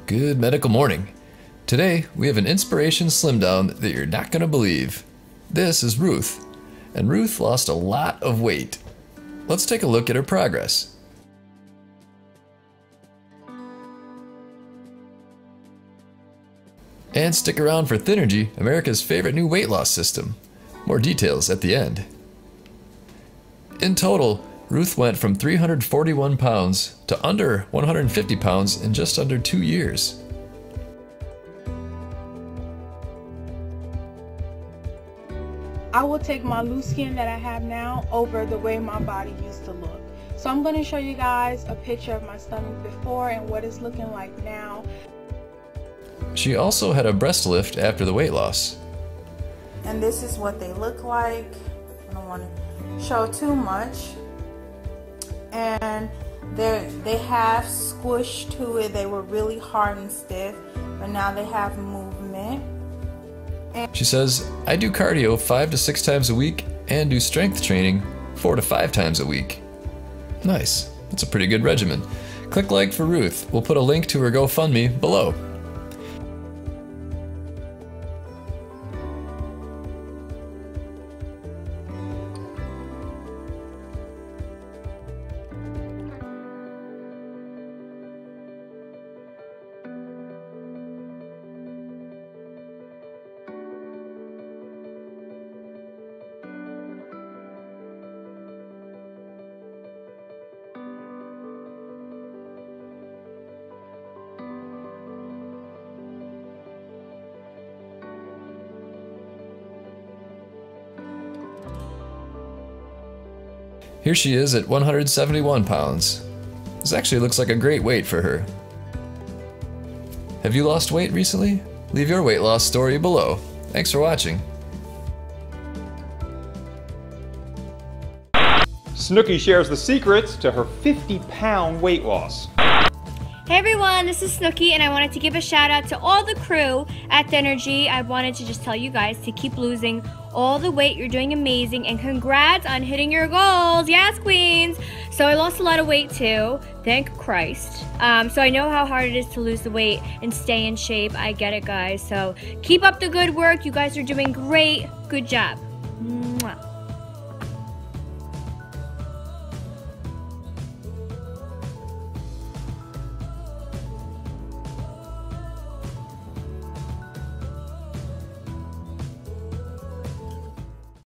Good medical morning. Today, we have an inspiration slim down that you're not going to believe. This is Ruth, and Ruth lost a lot of weight. Let's take a look at her progress. And stick around for Thinnergy, America's favorite new weight loss system. More details at the end. In total, Ruth went from 341 pounds to under 150 pounds in just under 2 years. I will take my loose skin that I have now over the way my body used to look. So I'm going to show you guys a picture of my stomach before and what it's looking like now. She also had a breast lift after the weight loss. And this is what they look like. I don't want to show too much. And they have squish to it. They were really hard and stiff, but now they have movement. She says, I do cardio 5 to 6 times a week and do strength training 4 to 5 times a week. Nice, that's a pretty good regimen. Click like for Ruth. We'll put a link to her GoFundMe below. Here she is at 171 pounds. This actually looks like a great weight for her. Have you lost weight recently? Leave your weight loss story below. Thanks for watching. Snooki shares the secrets to her 50-pound weight loss. Hey everyone, this is Snooki and I wanted to give a shout out to all the crew at Thinnergy. I wanted to just tell you guys to keep losing all the weight. You're doing amazing and congrats on hitting your goals. Yes, queens. So I lost a lot of weight too, thank Christ. So I know how hard it is to lose the weight and stay in shape. I get it, guys. So keep up the good work. You guys are doing great. Good job.